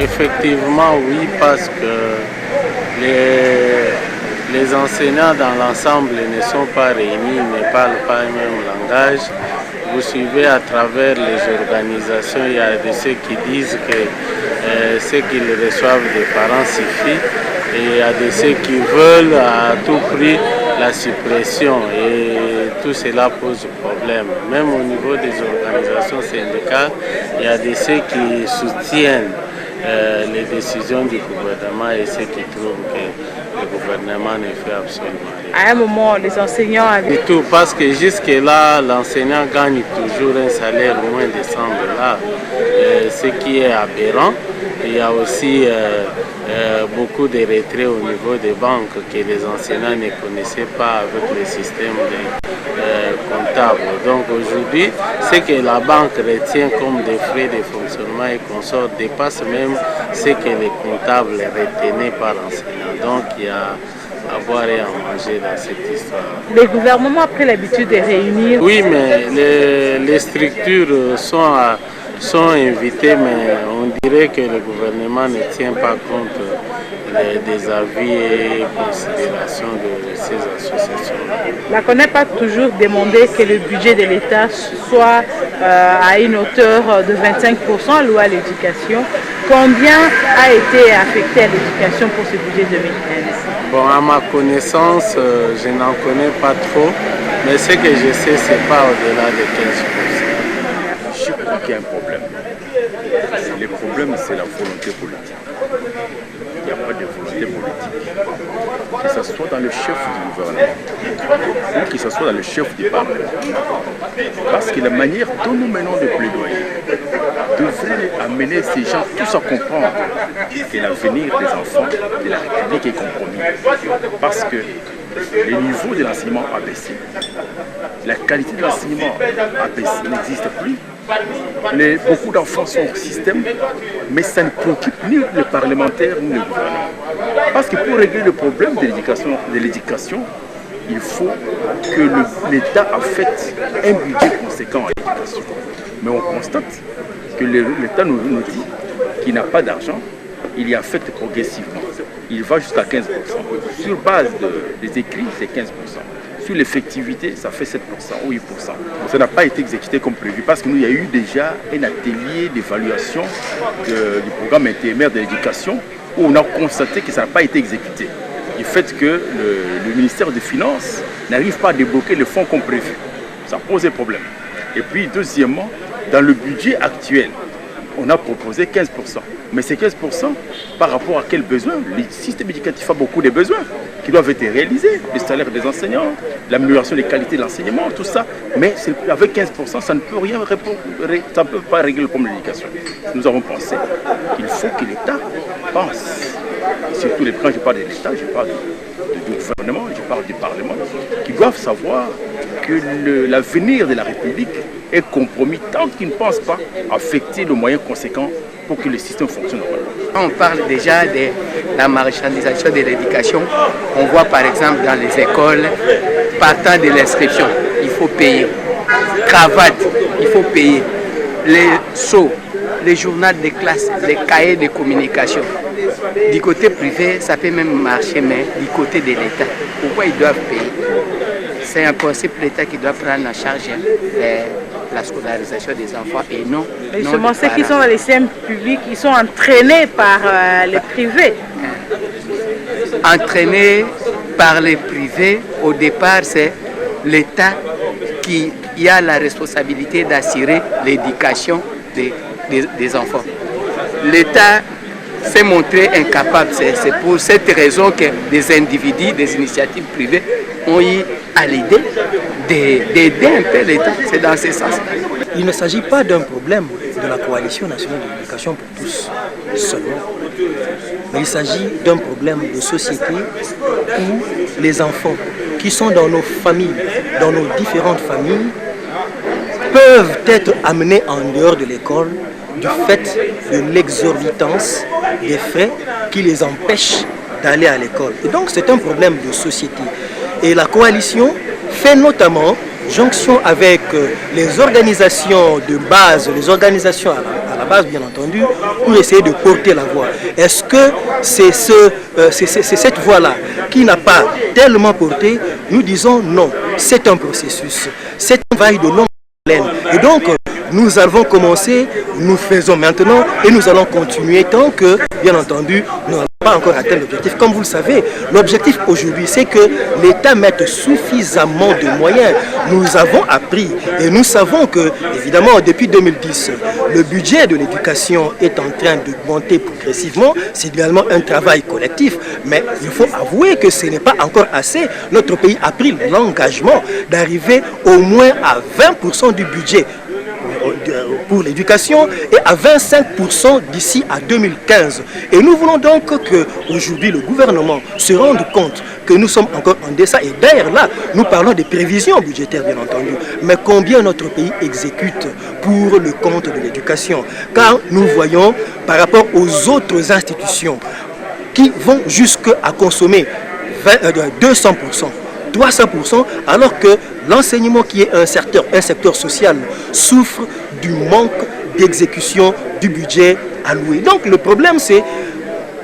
Effectivement, oui, parce que les enseignants dans l'ensemble ne sont pas réunis, ne parlent pas le même langage. Vous suivez à travers les organisations, il y a de ceux qui disent que ce qu'ils reçoivent des parents suffit, et il y a de ceux qui veulent à tout prix la suppression, et tout cela pose problème. Même au niveau des organisations syndicales, il y a de ceux qui soutiennent les décisions du gouvernement et ceux qui trouvent que le gouvernement ne fait absolument rien. À un moment, les enseignants avaient... Et tout, parce que jusque-là, l'enseignant gagne toujours un salaire moins de 100 $, ce qui est aberrant. Il y a aussi beaucoup de retraits au niveau des banques que les enseignants ne connaissaient pas avec le système comptable. Donc aujourd'hui, ce que la banque retient comme des frais de fonctionnement et consorts dépasse même ce que les comptables retenaient par enseignant. Donc il y a à boire et à manger dans cette histoire. Le gouvernement a pris l'habitude de réunir... Oui, mais les structures sont invitées, mais on dirait que le gouvernement ne tient pas compte des avis et considérations de ces associations. La CONEP n'a pas toujours demandé que le budget de l'État soit à une hauteur de 25% alloué à l'éducation. Combien a été affecté à l'éducation pour ce budget 2015? Bon, à ma connaissance, je n'en connais pas trop, mais ce que je sais, ce n'est pas au-delà de 15%. Je crois qu'il y a un problème. Le problème, c'est la volonté politique. Il n'y a pas de volonté politique. Que ce soit dans le chef du gouvernement ou que ce soit dans le chef du Parlement. Parce que la manière dont nous menons le plaidoyer devrait amener ces gens tous à comprendre que l'avenir des enfants de la République est compromis. Parce que le niveau de l'enseignement a baissé. La qualité de l'enseignement a baissé, n'existe plus. Beaucoup d'enfants sont au système, mais ça ne préoccupe ni les parlementaires ni le gouvernement. Parce que pour régler le problème de l'éducation, il faut que l'État affecte un budget conséquent à l'éducation. Mais on constate que l'État nous dit qu'il n'a pas d'argent, il y affecte progressivement. Il va jusqu'à 15%. Sur base des écrits, c'est 15%. Sur l'effectivité, ça fait 7% ou 8%. Ça n'a pas été exécuté comme prévu parce qu'il y a eu déjà un atelier d'évaluation du programme intérimaire de l'éducation où on a constaté que ça n'a pas été exécuté. Du fait que le ministère des Finances n'arrive pas à débloquer les fonds comme prévu. Ça pose un problème. Et puis, deuxièmement, dans le budget actuel, on a proposé 15%. Mais ces 15%, par rapport à quels besoins? Le système éducatif a beaucoup de besoins qui doivent être réalisés. Le salaire des enseignants, l'amélioration des qualités de l'enseignement, tout ça. Mais avec 15%, ça ne peut rien répondre, ça ne peut pas régler le problème de l'éducation. Nous avons pensé qu'il faut que l'État pense, surtout quand je parle de l'État, je parle du gouvernement, je parle du Parlement, qui doivent savoir que l'avenir de la République est compromis tant qu'ils ne pensent pas affecter le moyen conséquent pour que le système fonctionne normalement. On parle déjà de la marchandisation de l'éducation. On voit par exemple dans les écoles, partant de l'inscription, il faut payer. Cravate, il faut payer. Les seaux, les journaux de classe, les cahiers de communication. Du côté privé, ça peut même marcher, mais du côté de l'État, pourquoi ils doivent payer? C'est un principe l'État qui doit prendre en charge la scolarisation des enfants et non. Justement, ceux qui sont dans les systèmes publics, ils sont entraînés par les privés. Entraînés par les privés, au départ, c'est l'État qui a la responsabilité d'assurer l'éducation des enfants. L'État s'est montré incapable. C'est pour cette raison que des individus, des initiatives privées ont eu à l'idée d'aider un peu l'État. C'est dans ce sens. Il ne s'agit pas d'un problème de la Coalition nationale de l'éducation pour tous seulement, mais il s'agit d'un problème de société où les enfants qui sont dans nos familles, dans nos différentes familles, peuvent être amenés en dehors de l'école du fait de l'exorbitance des frais qui les empêchent d'aller à l'école. Et donc c'est un problème de société. Et la coalition fait notamment jonction avec les organisations de base, les organisations à la base, bien entendu, pour essayer de porter la voix. Est-ce que c'est cette voix-là qui n'a pas tellement porté? Nous disons non, c'est un processus, c'est un travail de longue haleine. Et donc, nous avons commencé, nous faisons maintenant et nous allons continuer tant que, bien entendu, nous n'avons pas encore atteint l'objectif. Comme vous le savez, l'objectif aujourd'hui, c'est que l'État mette suffisamment de moyens. Nous avons appris et nous savons que, évidemment, depuis 2010, le budget de l'éducation est en train d'augmenter progressivement. C'est également un travail collectif, mais il faut avouer que ce n'est pas encore assez. Notre pays a pris l'engagement d'arriver au moins à 20% du budget pour l'éducation et à 25% d'ici à 2015. Et nous voulons donc qu'aujourd'hui le gouvernement se rende compte que nous sommes encore en deçà. Et d'ailleurs là, nous parlons des prévisions budgétaires bien entendu. Mais combien notre pays exécute pour le compte de l'éducation? Car nous voyons par rapport aux autres institutions qui vont jusqu'à consommer 200%. 300%, alors que l'enseignement qui est un secteur social souffre du manque d'exécution du budget alloué. Donc le problème c'est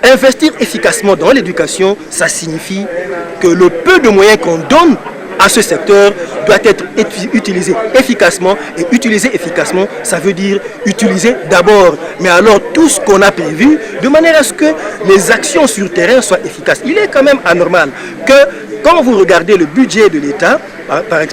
investir efficacement dans l'éducation, ça signifie que le peu de moyens qu'on donne à ce secteur doit être utilisé efficacement. Et utiliser efficacement, ça veut dire utiliser d'abord, mais alors tout ce qu'on a prévu, de manière à ce que les actions sur terrain soient efficaces. Il est quand même anormal que quand vous regardez le budget de l'État,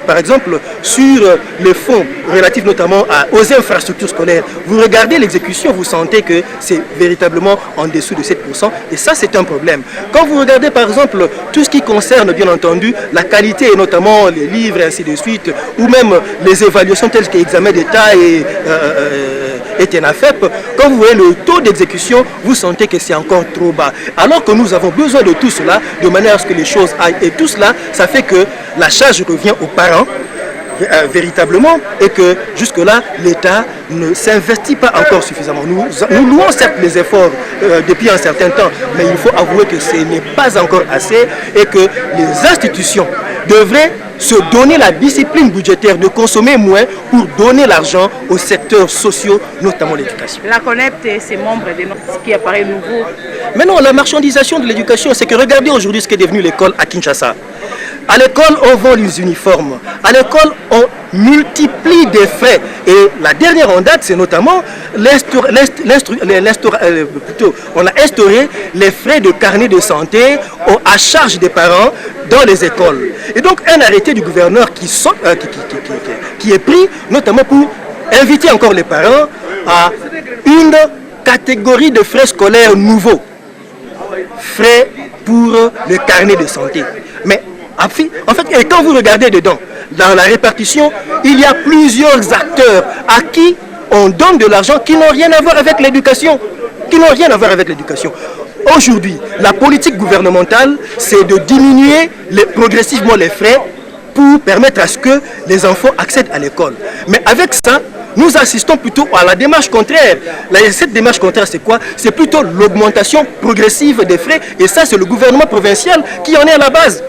par exemple sur les fonds relatifs notamment aux infrastructures scolaires, vous regardez l'exécution, vous sentez que c'est véritablement en dessous de 7%, et ça c'est un problème. Quand vous regardez par exemple tout ce qui concerne bien entendu la qualité et notamment les livres et ainsi de suite, ou même les évaluations telles qu'examen d'État et TENAFEP, quand vous voyez le taux d'exécution, vous sentez que c'est encore trop bas. Alors que nous avons besoin de tout cela, de manière à ce que les choses aillent. Et tout cela, ça fait que la charge revient aux parents, véritablement, et que jusque-là, l'État ne s'investit pas encore suffisamment. Nous louons certes les efforts depuis un certain temps, mais il faut avouer que ce n'est pas encore assez et que les institutions devraient se donner la discipline budgétaire de consommer moins pour donner l'argent aux secteurs sociaux, notamment l'éducation. La CONEPT et ses membres, ce qui apparaît nouveau. Mais non, la marchandisation de l'éducation, c'est que regardez aujourd'hui ce qui est devenu l'école à Kinshasa. À l'école, on vend les uniformes. À l'école, on multiplie des frais. Et la dernière en date, c'est notamment on a instauré les frais de carnet de santé à charge des parents dans les écoles. Et donc, un arrêté du gouverneur qui est pris, notamment pour inviter encore les parents à une catégorie de frais scolaires nouveaux. Frais pour le carnet de santé. Mais en fait, et quand vous regardez dedans, dans la répartition, il y a plusieurs acteurs à qui on donne de l'argent qui n'ont rien à voir avec l'éducation. Aujourd'hui, la politique gouvernementale, c'est de diminuer progressivement les frais pour permettre à ce que les enfants accèdent à l'école. Mais avec ça, nous assistons plutôt à la démarche contraire. Cette démarche contraire, c'est quoi? C'est plutôt l'augmentation progressive des frais. Et ça, c'est le gouvernement provincial qui en est à la base.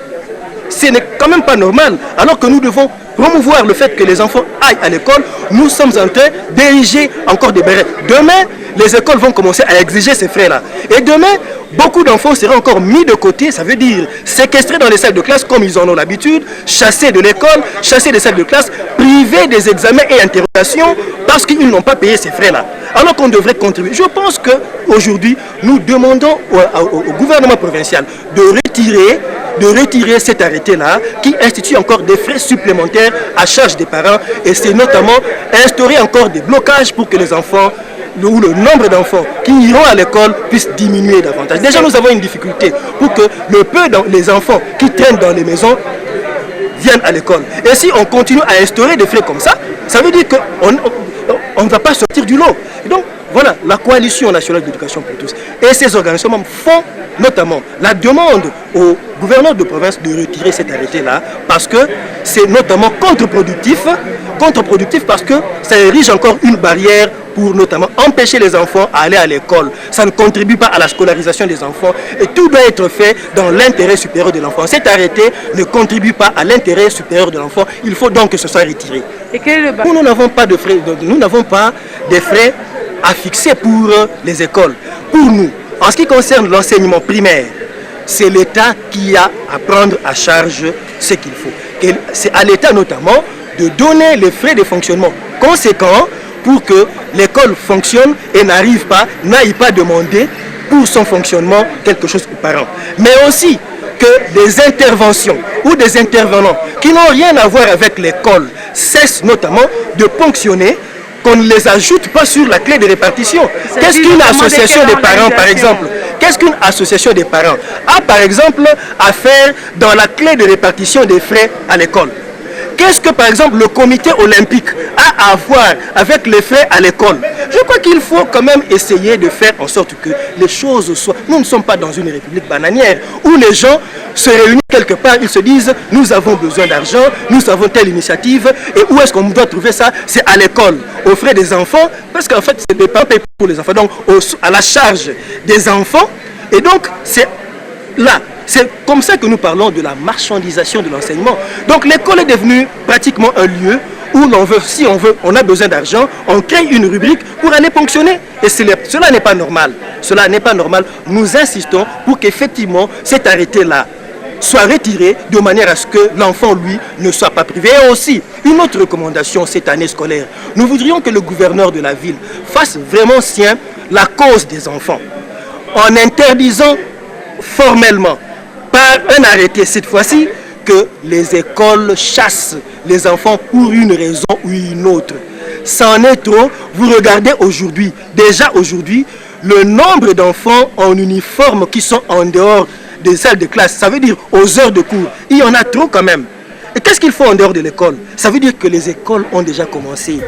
Ce n'est quand même pas normal. Alors que nous devons promouvoir le fait que les enfants aillent à l'école, nous sommes en train d'ériger encore des barrières. Demain, les écoles vont commencer à exiger ces frais-là. Et demain, beaucoup d'enfants seront encore mis de côté, ça veut dire séquestrés dans les salles de classe comme ils en ont l'habitude, chassés de l'école, chassés des salles de classe, privés des examens et interrogations parce qu'ils n'ont pas payé ces frais-là. Alors qu'on devrait contribuer. Je pense qu'aujourd'hui, nous demandons au gouvernement provincial de retirer cet arrêté-là qui institue encore des frais supplémentaires à charge des parents, et c'est notamment instaurer encore des blocages pour que les enfants ou le nombre d'enfants qui iront à l'école puisse diminuer davantage. Déjà, nous avons une difficulté pour que les enfants qui traînent dans les maisons viennent à l'école. Et si on continue à instaurer des frais comme ça, ça veut dire qu'on ne va pas sortir du lot. Et donc, voilà, la Coalition nationale d'éducation pour tous et ces organisations font notamment la demande au gouverneur de province de retirer cet arrêté-là parce que c'est notamment contre-productif parce que ça érige encore une barrière pour notamment empêcher les enfants à aller à l'école. Ça ne contribue pas à la scolarisation des enfants et tout doit être fait dans l'intérêt supérieur de l'enfant. Cet arrêté ne contribue pas à l'intérêt supérieur de l'enfant. Il faut donc que ce soit retiré. Et quel est le nous n'avons pas de frais, nous n'avons pas des frais a fixé pour les écoles. Pour nous, en ce qui concerne l'enseignement primaire, c'est l'État qui a à prendre à charge ce qu'il faut. C'est à l'État notamment de donner les frais de fonctionnement conséquents pour que l'école fonctionne et n'aille pas demander pour son fonctionnement quelque chose aux parents. Mais aussi que des interventions ou des intervenants qui n'ont rien à voir avec l'école cessent notamment de ponctionner, qu'on ne les ajoute pas sur la clé de répartition. Qu'est-ce qu'une association des parents, par exemple? Qu'est-ce qu'une association des parents a, par exemple, à faire dans la clé de répartition des frais à l'école? Qu'est-ce que, par exemple, le comité olympique a à voir avec les frais à l'école? Je crois qu'il faut quand même essayer de faire en sorte que les choses soient... Nous ne sommes pas dans une république bananière où les gens se réunissent quelque part, ils se disent « nous avons besoin d'argent, nous avons telle initiative » et où est-ce qu'on doit trouver ça? C'est à l'école, aux frais des enfants, parce qu'en fait, c'est des parents payés pour les enfants, donc à la charge des enfants. Et donc, c'est là. C'est comme ça que nous parlons de la marchandisation de l'enseignement. Donc l'école est devenue pratiquement un lieu où l'on veut, si on veut, on a besoin d'argent, on crée une rubrique pour aller ponctionner. Et cela n'est pas normal. Cela n'est pas normal. Nous insistons pour qu'effectivement cet arrêté-là soit retiré de manière à ce que l'enfant, lui, ne soit pas privé. Et aussi, une autre recommandation cette année scolaire. Nous voudrions que le gouverneur de la ville fasse vraiment sien la cause des enfants en interdisant formellement par un arrêté cette fois-ci que les écoles chassent les enfants pour une raison ou une autre. C'en est trop. Vous regardez aujourd'hui, déjà aujourd'hui, le nombre d'enfants en uniforme qui sont en dehors des salles de classe, ça veut dire aux heures de cours. Il y en a trop quand même. Et qu'est-ce qu'il faut en dehors de l'école? Ça veut dire que les écoles ont déjà commencé.